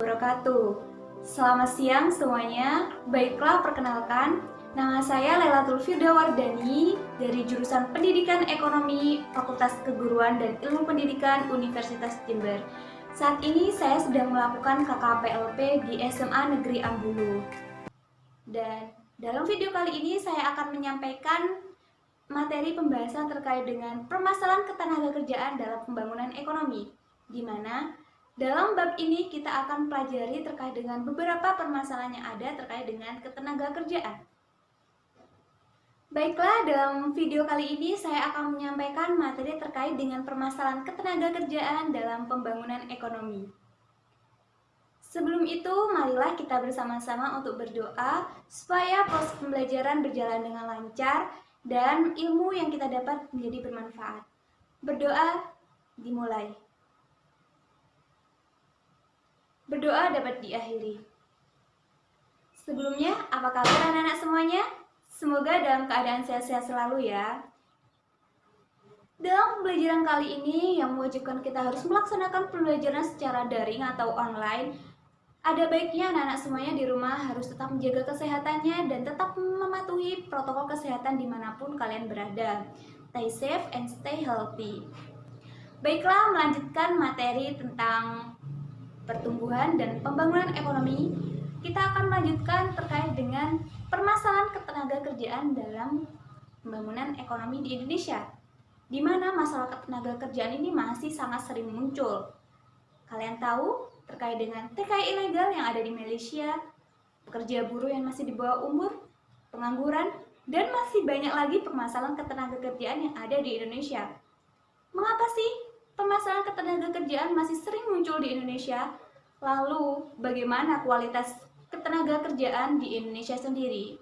wabarakatuh. Selamat siang semuanya. Baiklah, perkenalkan, nama saya Lailatul Firdawardani dari jurusan Pendidikan Ekonomi Fakultas Keguruan dan Ilmu Pendidikan Universitas Jember. Saat ini saya sedang melakukan KKPLP di SMA Negeri Ambulu. Dan dalam video kali ini saya akan menyampaikan materi pembahasan terkait dengan permasalahan ketenagakerjaan dalam pembangunan ekonomi, di mana dalam bab ini kita akan pelajari terkait dengan beberapa permasalahan yang ada terkait dengan ketenagakerjaan. Baiklah, dalam video kali ini saya akan menyampaikan materi terkait dengan permasalahan ketenagakerjaan dalam pembangunan ekonomi. Sebelum itu, marilah kita bersama-sama untuk berdoa supaya proses pembelajaran berjalan dengan lancar dan ilmu yang kita dapat menjadi bermanfaat. Berdoa dimulai. Berdoa dapat diakhiri. Sebelumnya, apa kabar anak-anak semuanya? Semoga dalam keadaan sehat-sehat selalu ya. Dalam pembelajaran kali ini yang mewajibkan kita harus melaksanakan pembelajaran secara daring atau online, ada baiknya anak-anak semuanya di rumah harus tetap menjaga kesehatannya dan tetap mematuhi protokol kesehatan dimanapun kalian berada. Stay safe and stay healthy. Baiklah, melanjutkan materi tentang pertumbuhan dan pembangunan ekonomi, kita akan melanjutkan terkait dengan permasalahan ketenagakerjaan dalam pembangunan ekonomi di Indonesia, di mana masalah ketenagakerjaan ini masih sangat sering muncul. Kalian tahu terkait dengan TKI ilegal yang ada di Malaysia, pekerja buruh yang masih di bawah umur, pengangguran, dan masih banyak lagi permasalahan ketenagakerjaan yang ada di Indonesia. Mengapa sih permasalahan ketenagakerjaan masih sering muncul di Indonesia? Lalu, bagaimana kualitas ketenagakerjaan di Indonesia sendiri?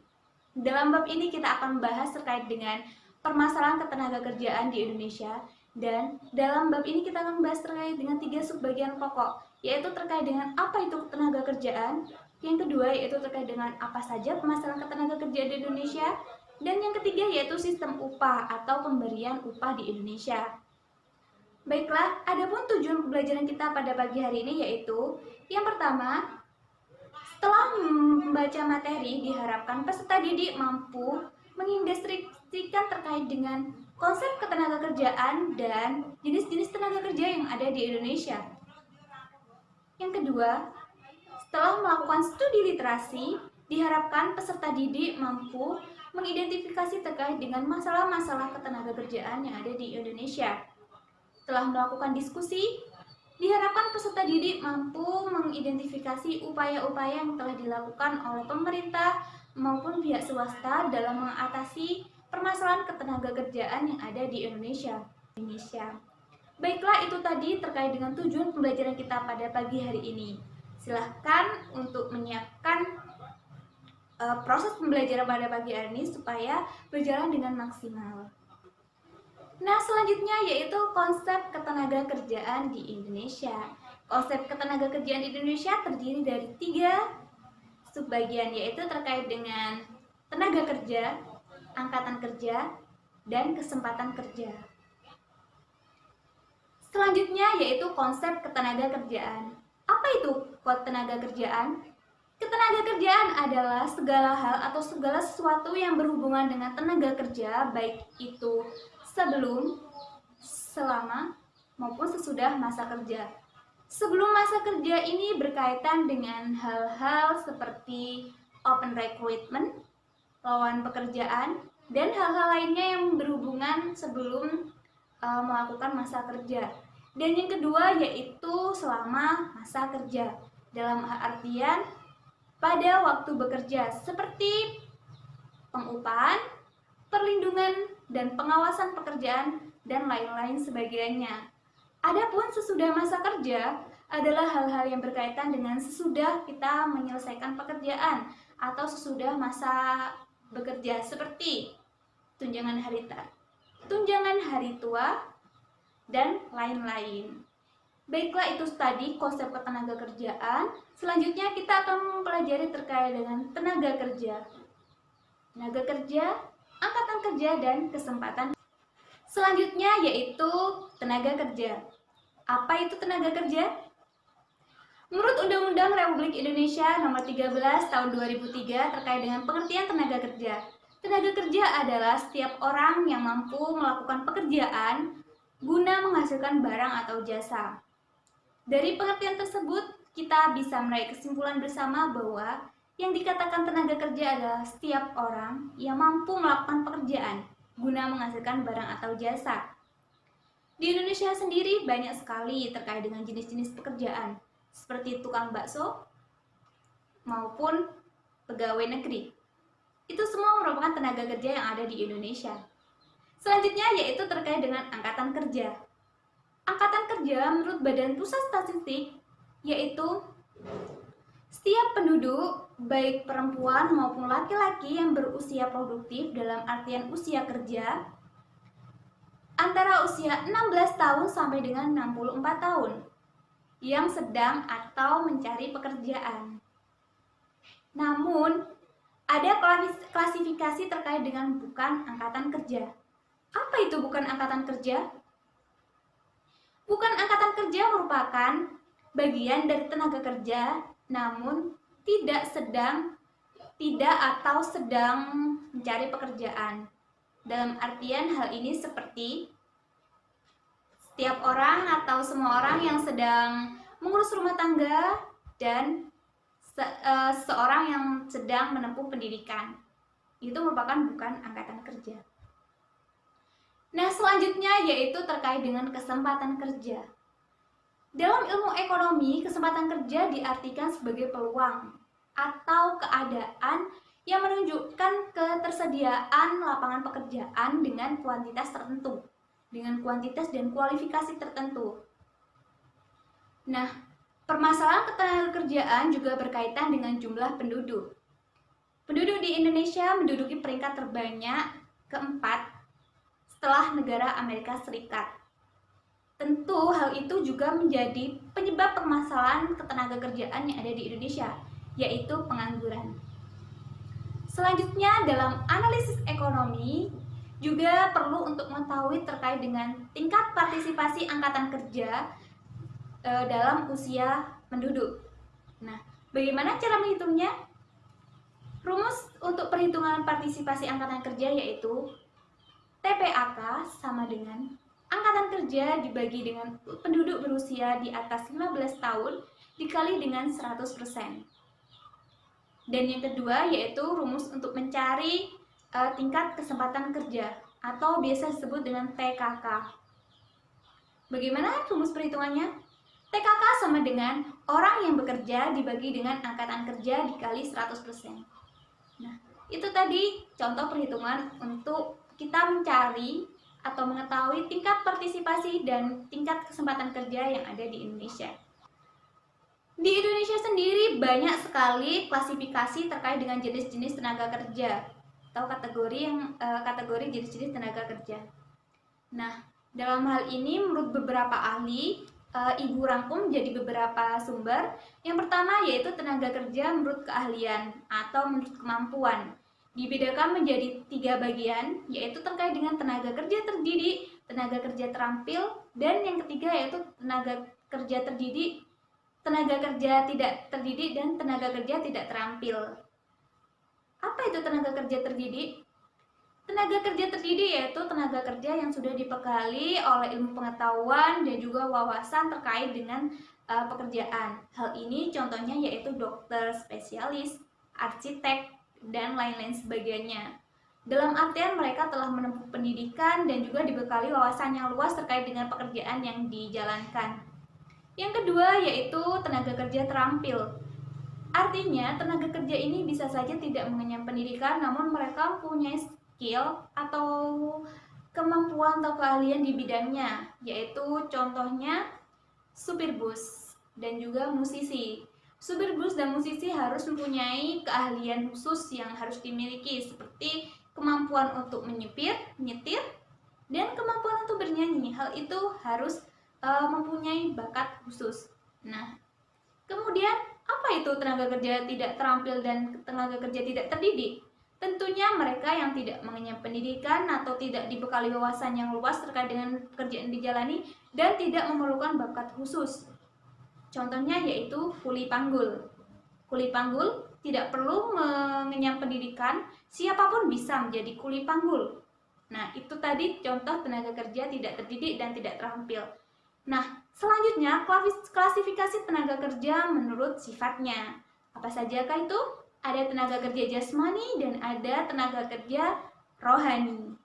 Dalam bab ini kita akan membahas terkait dengan permasalahan ketenagakerjaan di Indonesia, dan dalam bab ini kita akan membahas terkait dengan 3 subbagian pokok, yaitu terkait dengan apa itu ketenagakerjaan, yang kedua yaitu terkait dengan apa saja permasalahan ketenagakerjaan di Indonesia, dan yang ketiga yaitu sistem upah atau pemberian upah di Indonesia. Baiklah, adapun tujuan pembelajaran kita pada pagi hari ini yaitu yang pertama, setelah membaca materi, diharapkan peserta didik mampu mengindustrikan terkait dengan konsep ketenagakerjaan dan jenis-jenis tenaga kerja yang ada di Indonesia. Yang kedua, setelah melakukan studi literasi, diharapkan peserta didik mampu mengidentifikasi terkait dengan masalah-masalah ketenagakerjaan yang ada di Indonesia. Setelah melakukan diskusi, diharapkan peserta didik mampu mengidentifikasi upaya-upaya yang telah dilakukan oleh pemerintah maupun pihak swasta dalam mengatasi permasalahan ketenagakerjaan yang ada di Indonesia. Baiklah, itu tadi terkait dengan tujuan pembelajaran kita pada pagi hari ini. Silahkan untuk menyiapkan proses pembelajaran pada pagi hari ini supaya berjalan dengan maksimal. Nah, selanjutnya yaitu konsep ketenagakerjaan di Indonesia. Konsep ketenagakerjaan di Indonesia terdiri dari 3 subbagian, yaitu terkait dengan tenaga kerja, angkatan kerja, dan kesempatan kerja. Selanjutnya yaitu konsep ketenagakerjaan. Apa itu ketenagakerjaan? Ketenagakerjaan adalah segala hal atau segala sesuatu yang berhubungan dengan tenaga kerja, baik itu sebelum, selama, maupun sesudah masa kerja. Sebelum masa kerja ini berkaitan dengan hal-hal seperti open recruitment, lowongan pekerjaan, dan hal-hal lainnya yang berhubungan sebelum melakukan masa kerja. Dan yang kedua yaitu selama masa kerja, dalam artian pada waktu bekerja, seperti pengupahan, perlindungan, dan pengawasan pekerjaan, dan lain-lain sebagainya. Adapun sesudah masa kerja adalah hal-hal yang berkaitan dengan sesudah kita menyelesaikan pekerjaan atau sesudah masa bekerja, seperti tunjangan hari tua, dan lain-lain. Baiklah, itu tadi konsep ketenagakerjaan. Selanjutnya kita akan mempelajari terkait dengan tenaga kerja, angkatan kerja, dan kesempatan. Selanjutnya yaitu tenaga kerja. Apa itu tenaga kerja? Menurut Undang-Undang Republik Indonesia Nomor 13 Tahun 2003 terkait dengan pengertian tenaga kerja. Tenaga kerja adalah setiap orang yang mampu melakukan pekerjaan guna menghasilkan barang atau jasa. Dari pengertian tersebut, kita bisa meraih kesimpulan bersama bahwa yang dikatakan tenaga kerja adalah setiap orang yang mampu melakukan pekerjaan guna menghasilkan barang atau jasa. Di Indonesia sendiri banyak sekali terkait dengan jenis-jenis pekerjaan, seperti tukang bakso maupun pegawai negeri. Itu semua merupakan tenaga kerja yang ada di Indonesia. Selanjutnya yaitu terkait dengan angkatan kerja. Angkatan kerja menurut Badan Pusat Statistik yaitu setiap penduduk, baik perempuan maupun laki-laki yang berusia produktif dalam artian usia kerja, antara usia 16 tahun sampai dengan 64 tahun, yang sedang atau mencari pekerjaan. Namun, ada klasifikasi terkait dengan bukan angkatan kerja. Apa itu bukan angkatan kerja? Bukan angkatan kerja merupakan bagian dari tenaga kerja, namun tidak atau sedang mencari pekerjaan. Dalam artian hal ini seperti setiap orang atau semua orang yang sedang mengurus rumah tangga dan seorang yang sedang menempuh pendidikan. Itu merupakan bukan angkatan kerja. Nah, selanjutnya yaitu terkait dengan kesempatan kerja. Dalam ilmu ekonomi, kesempatan kerja diartikan sebagai peluang atau keadaan yang menunjukkan ketersediaan lapangan pekerjaan dengan kuantitas tertentu, dengan kuantitas dan kualifikasi tertentu. Nah, permasalahan ketenagakerjaan juga berkaitan dengan jumlah penduduk. Penduduk di Indonesia menduduki peringkat terbanyak keempat setelah negara Amerika Serikat. Tentu hal itu juga menjadi penyebab permasalahan ketenagakerjaan yang ada di Indonesia, yaitu pengangguran. Selanjutnya, dalam analisis ekonomi juga perlu untuk mengetahui terkait dengan tingkat partisipasi angkatan kerja dalam usia penduduk. Nah, bagaimana cara menghitungnya? Rumus untuk perhitungan partisipasi angkatan kerja yaitu TPAK sama dengan angkatan kerja dibagi dengan penduduk berusia di atas 15 tahun dikali dengan 100%. Dan yang kedua yaitu rumus untuk mencari tingkat kesempatan kerja atau biasa disebut dengan TKK. Bagaimana rumus perhitungannya? TKK sama dengan orang yang bekerja dibagi dengan angkatan kerja dikali 100%. Nah, itu tadi contoh perhitungan untuk kita mencari atau mengetahui tingkat partisipasi dan tingkat kesempatan kerja yang ada di Indonesia. Di Indonesia sendiri banyak sekali klasifikasi terkait dengan jenis-jenis tenaga kerja atau kategori jenis-jenis tenaga kerja. Nah, dalam hal ini menurut beberapa ahli, Ibu rangkum jadi beberapa sumber. Yang pertama yaitu tenaga kerja menurut keahlian atau menurut kemampuan. Dibedakan menjadi 3 bagian, yaitu terkait dengan tenaga kerja terdidik, tenaga kerja terampil, dan yang ketiga yaitu tenaga kerja terdidik, tenaga kerja tidak terdidik, dan tenaga kerja tidak terampil. Apa itu tenaga kerja terdidik? Tenaga kerja terdidik yaitu tenaga kerja yang sudah dibekali oleh ilmu pengetahuan dan juga wawasan terkait dengan pekerjaan. Hal ini contohnya yaitu dokter spesialis, arsitek, dan lain-lain sebagainya. Dalam artian mereka telah menempuh pendidikan dan juga dibekali wawasan yang luas terkait dengan pekerjaan yang dijalankan. Yang kedua yaitu tenaga kerja terampil. Artinya tenaga kerja ini bisa saja tidak mengenyam pendidikan, namun mereka mempunyai skill atau kemampuan atau keahlian di bidangnya, yaitu contohnya supir bus dan juga musisi. Supir bus dan musisi harus mempunyai keahlian khusus yang harus dimiliki, seperti kemampuan untuk menyetir, dan kemampuan untuk bernyanyi. Hal itu harus mempunyai bakat khusus. Nah, kemudian apa itu tenaga kerja tidak terampil dan tenaga kerja tidak terdidik? Tentunya mereka yang tidak mengenyam pendidikan atau tidak dibekali wawasan yang luas terkait dengan pekerjaan dijalani dan tidak memerlukan bakat khusus. Contohnya yaitu kuli panggul. Kuli panggul tidak perlu mengenyam pendidikan, siapapun bisa menjadi kuli panggul. Nah, itu tadi contoh tenaga kerja tidak terdidik dan tidak terampil. Nah, selanjutnya klasifikasi tenaga kerja menurut sifatnya. Apa sajakah itu? Ada tenaga kerja jasmani dan ada tenaga kerja rohani.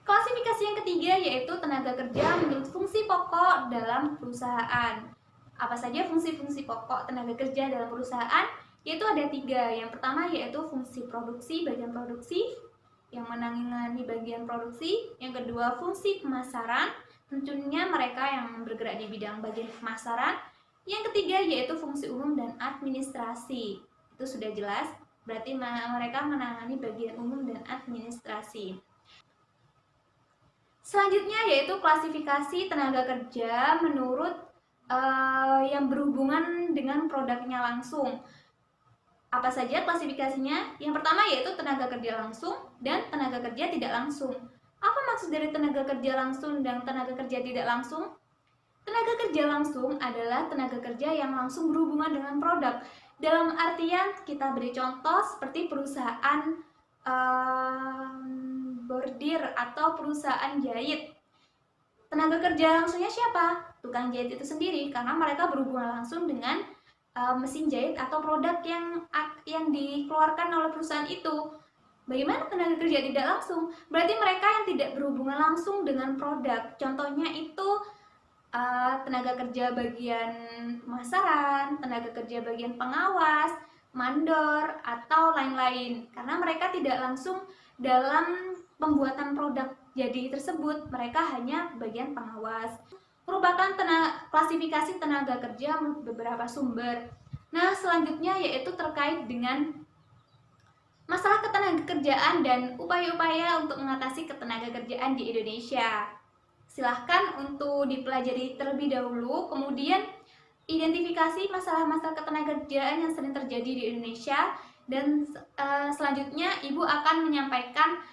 Klasifikasi yang ketiga yaitu tenaga kerja menurut fungsi pokok dalam perusahaan. Apa saja fungsi-fungsi pokok tenaga kerja dalam perusahaan? Yaitu ada 3. Yang pertama yaitu fungsi produksi, bagian produksi yang menangani bagian produksi. Yang kedua fungsi pemasaran, tentunya mereka yang bergerak di bidang bagian pemasaran. Yang ketiga yaitu fungsi umum dan administrasi. Itu sudah jelas, berarti mereka menangani bagian umum dan administrasi. Selanjutnya yaitu klasifikasi tenaga kerja menurut yang berhubungan dengan produknya langsung. Apa saja klasifikasinya? Yang pertama yaitu tenaga kerja langsung dan tenaga kerja tidak langsung. Apa maksud dari tenaga kerja langsung dan tenaga kerja tidak langsung? Tenaga kerja langsung adalah tenaga kerja yang langsung berhubungan dengan produk. Dalam artian kita beri contoh seperti perusahaan bordir atau perusahaan jahit. Tenaga kerja langsungnya siapa? Tukang jahit itu sendiri, karena mereka berhubungan langsung dengan mesin jahit atau produk yang dikeluarkan oleh perusahaan itu. Bagaimana tenaga kerja tidak langsung? Berarti mereka yang tidak berhubungan langsung dengan produk. Contohnya itu tenaga kerja bagian pemasaran, tenaga kerja bagian pengawas, mandor, atau lain-lain. Karena mereka tidak langsung dalam pembuatan produk jadi tersebut, mereka hanya bagian pengawas. Merupakan klasifikasi tenaga kerja menurut beberapa sumber. Nah, selanjutnya yaitu terkait dengan masalah ketenagakerjaan dan upaya-upaya untuk mengatasi ketenagakerjaan di Indonesia. Silahkan untuk dipelajari terlebih dahulu, kemudian identifikasi masalah-masalah ketenagakerjaan yang sering terjadi di Indonesia, dan selanjutnya Ibu akan menyampaikan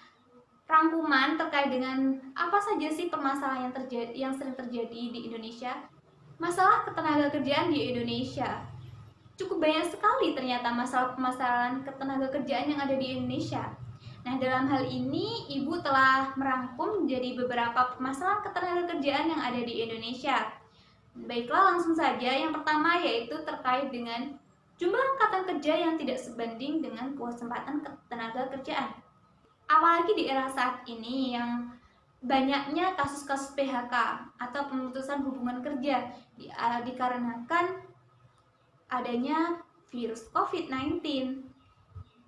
rangkuman terkait dengan apa saja sih permasalahan yang sering terjadi di Indonesia. Masalah ketenagakerjaan di Indonesia cukup banyak sekali ternyata masalah-permasalahan ketenagakerjaan yang ada di Indonesia. Nah, dalam hal ini Ibu telah merangkum menjadi beberapa permasalahan ketenagakerjaan yang ada di Indonesia. Baiklah, langsung saja. Yang pertama yaitu terkait dengan jumlah angkatan kerja yang tidak sebanding dengan kesempatan ketenagakerjaan. Apalagi di era saat ini yang banyaknya kasus-kasus PHK atau pemutusan hubungan kerja dikarenakan adanya virus COVID-19.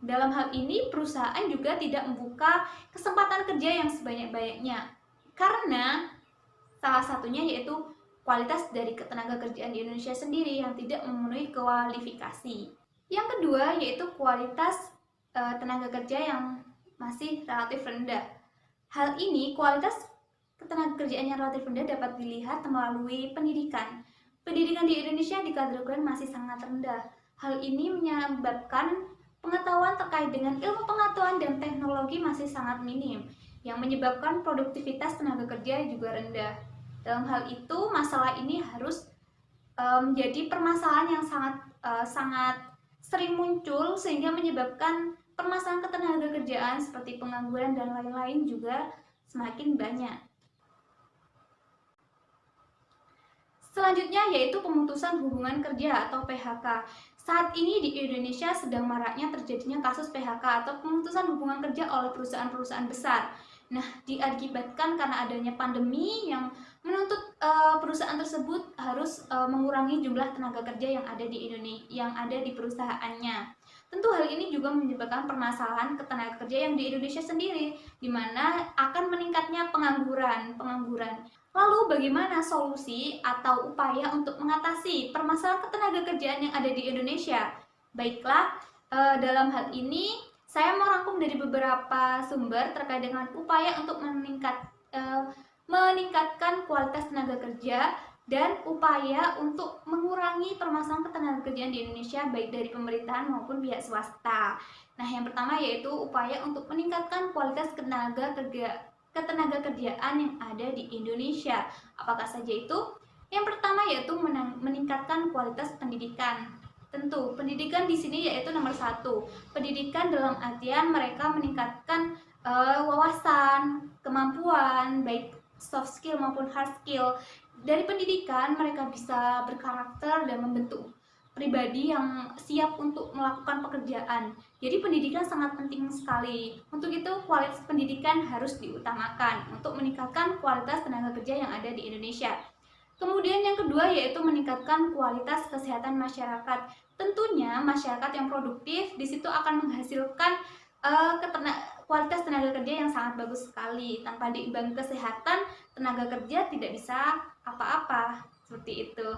Dalam hal ini, perusahaan juga tidak membuka kesempatan kerja yang sebanyak-banyaknya, karena salah satunya yaitu kualitas dari ketenagakerjaan di Indonesia sendiri yang tidak memenuhi kualifikasi. Yang kedua yaitu kualitas tenaga kerja yang masih relatif rendah. Hal ini, kualitas ketenagakerjaan yang relatif rendah dapat dilihat melalui pendidikan. Pendidikan di Indonesia dikategorikan masih sangat rendah. Hal ini menyebabkan pengetahuan terkait dengan ilmu pengetahuan dan teknologi masih sangat minim, yang menyebabkan produktivitas tenaga kerja juga rendah. Dalam hal itu, masalah ini harus menjadi permasalahan yang sangat sering muncul, sehingga menyebabkan permasalahan ketenagakerjaan seperti pengangguran dan lain-lain juga semakin banyak. Selanjutnya yaitu pemutusan hubungan kerja atau PHK. Saat ini di Indonesia sedang maraknya terjadinya kasus PHK atau pemutusan hubungan kerja oleh perusahaan-perusahaan besar. Nah, diakibatkan karena adanya pandemi yang menuntut perusahaan tersebut harus mengurangi jumlah tenaga kerja yang ada di Indonesia, yang ada di perusahaannya. Tentu hal ini juga menyebabkan permasalahan ketenaga kerja yang di Indonesia sendiri, di mana akan meningkatnya pengangguran. Lalu bagaimana solusi atau upaya untuk mengatasi permasalahan ketenagakerjaan yang ada di Indonesia? Baiklah, dalam hal ini saya mau rangkum dari beberapa sumber terkait dengan upaya untuk meningkatkan kualitas tenaga kerja dan upaya untuk mengurangi permasalahan ketenagakerjaan di Indonesia baik dari pemerintahan maupun pihak swasta. Nah, yang pertama yaitu upaya untuk meningkatkan kualitas ketenagakerjaan yang ada di Indonesia. Apakah saja itu? Yang pertama yaitu meningkatkan kualitas pendidikan. Tentu, pendidikan di sini yaitu nomor satu. Pendidikan dalam artian mereka meningkatkan wawasan, kemampuan, baik soft skill maupun hard skill. Dari pendidikan mereka bisa berkarakter dan membentuk pribadi yang siap untuk melakukan pekerjaan. Jadi pendidikan sangat penting sekali. Untuk itu kualitas pendidikan harus diutamakan untuk meningkatkan kualitas tenaga kerja yang ada di Indonesia. Kemudian yang kedua yaitu meningkatkan kualitas kesehatan masyarakat. Tentunya masyarakat yang produktif di situ akan menghasilkan kualitas tenaga kerja yang sangat bagus sekali. Tanpa diimbangi kesehatan, tenaga kerja tidak bisa apa-apa. Seperti itu.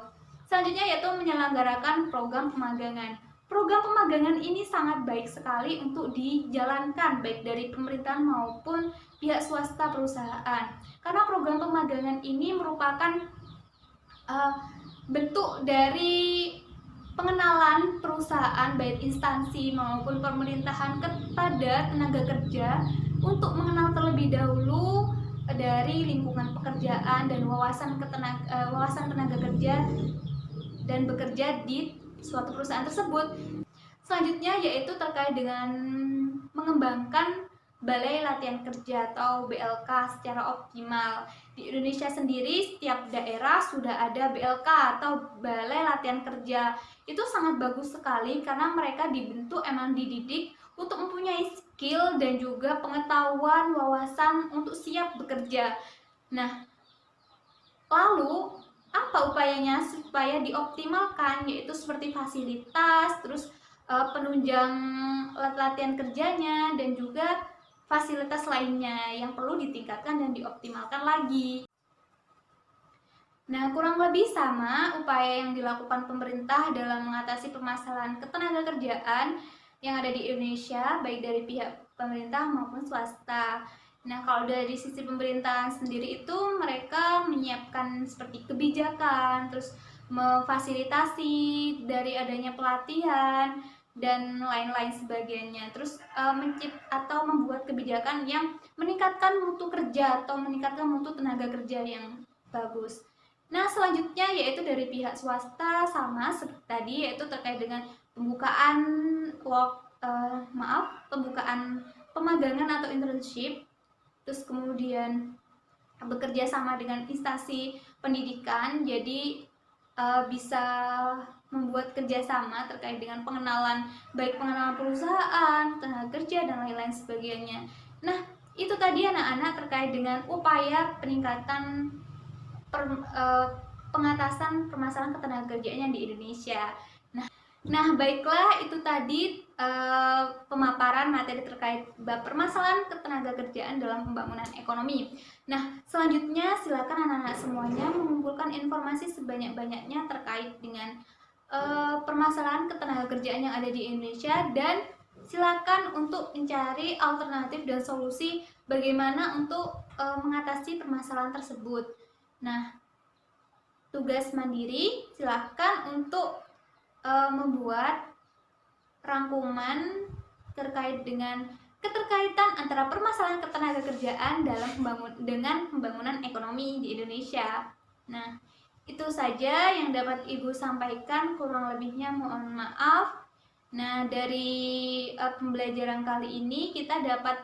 Selanjutnya yaitu menyelenggarakan program pemagangan. Program pemagangan ini sangat baik sekali untuk dijalankan baik dari pemerintahan maupun pihak swasta perusahaan. Karena program pemagangan ini merupakan bentuk dari pengenalan perusahaan baik instansi maupun pemerintahan kepada tenaga kerja untuk mengenal terlebih dahulu dari lingkungan pekerjaan dan wawasan tenaga kerja dan bekerja di suatu perusahaan tersebut. Selanjutnya yaitu terkait dengan mengembangkan Balai Latihan Kerja atau BLK secara optimal. Di Indonesia sendiri setiap daerah sudah ada BLK atau Balai Latihan Kerja. Itu sangat bagus sekali karena mereka dibentuk emang dididik untuk mempunyai skill dan juga pengetahuan, wawasan untuk siap bekerja. Nah, lalu apa upayanya supaya dioptimalkan, yaitu seperti fasilitas, terus penunjang latihan kerjanya dan juga fasilitas lainnya yang perlu ditingkatkan dan dioptimalkan lagi. Nah, kurang lebih sama upaya yang dilakukan pemerintah dalam mengatasi permasalahan ketenaga kerjaan yang ada di Indonesia, baik dari pihak pemerintah maupun swasta. Nah, kalau dari sisi pemerintahan sendiri itu mereka menyiapkan seperti kebijakan, terus memfasilitasi dari adanya pelatihan dan lain-lain sebagainya. Terus membuat kebijakan yang meningkatkan mutu kerja atau meningkatkan mutu tenaga kerja yang bagus. Nah, selanjutnya yaitu dari pihak swasta sama seperti tadi, yaitu terkait dengan pembukaan pembukaan pemagangan atau internship, terus kemudian bekerja sama dengan instansi pendidikan, jadi bisa membuat kerjasama terkait dengan pengenalan, baik pengenalan perusahaan, tenaga kerja, dan lain-lain sebagainya. Nah, itu tadi anak-anak terkait dengan upaya peningkatan pengatasan permasalahan ketenagakerjaan di Indonesia. Nah, baiklah, itu tadi pemaparan materi terkait permasalahan ketenagakerjaan dalam pembangunan ekonomi. Nah, selanjutnya silakan anak-anak semuanya mengumpulkan informasi sebanyak-banyaknya terkait dengan permasalahan ketenagakerjaan yang ada di Indonesia, dan silakan untuk mencari alternatif dan solusi bagaimana untuk mengatasi permasalahan tersebut. Nah, tugas mandiri silakan untuk membuat rangkuman terkait dengan keterkaitan antara permasalahan ketenagakerjaan dengan pembangunan ekonomi di Indonesia. Nah, itu saja yang dapat Ibu sampaikan, kurang lebihnya mohon maaf. Nah, dari pembelajaran kali ini kita dapat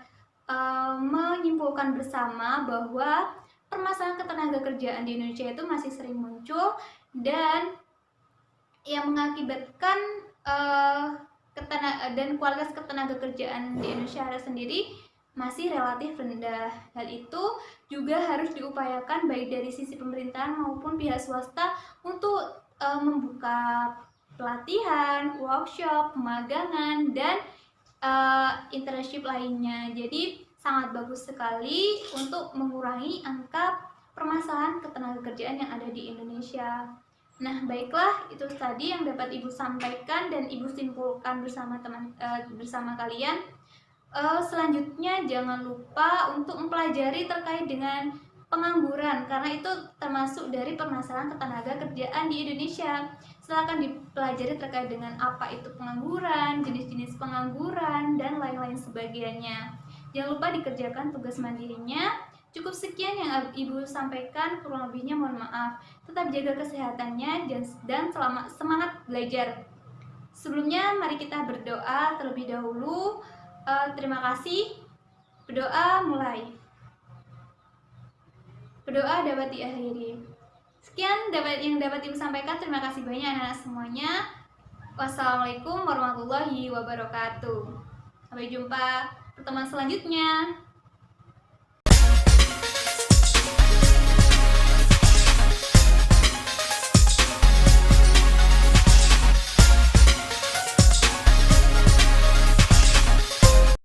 menyimpulkan bersama bahwa permasalahan ketenagakerjaan di Indonesia itu masih sering muncul dan yang mengakibatkan dan kualitas ketenagakerjaan di Indonesia sendiri masih relatif rendah. Hal itu juga harus diupayakan baik dari sisi pemerintahan maupun pihak swasta untuk membuka pelatihan, workshop, pemagangan, dan internship lainnya. Jadi sangat bagus sekali untuk mengurangi angka permasalahan ketenagakerjaan yang ada di Indonesia. Nah, baiklah, itu tadi yang dapat Ibu sampaikan dan Ibu simpulkan bersama kalian. Selanjutnya jangan lupa untuk mempelajari terkait dengan pengangguran, karena itu termasuk dari permasalahan ketenagakerjaan di Indonesia. Silakan dipelajari terkait dengan apa itu pengangguran, jenis-jenis pengangguran, dan lain-lain sebagainya. Jangan lupa dikerjakan tugas mandirinya Cukup sekian yang Ibu sampaikan, kurang lebihnya mohon maaf. Tetap jaga kesehatannya dan semangat belajar. Sebelumnya mari kita berdoa terlebih dahulu. Terima kasih. Berdoa mulai. Berdoa dapat diakhiri. Sekian yang dapat Ibu sampaikan. Terima kasih banyak anak-anak semuanya. Wassalamualaikum warahmatullahi wabarakatuh. Sampai jumpa pertemuan selanjutnya.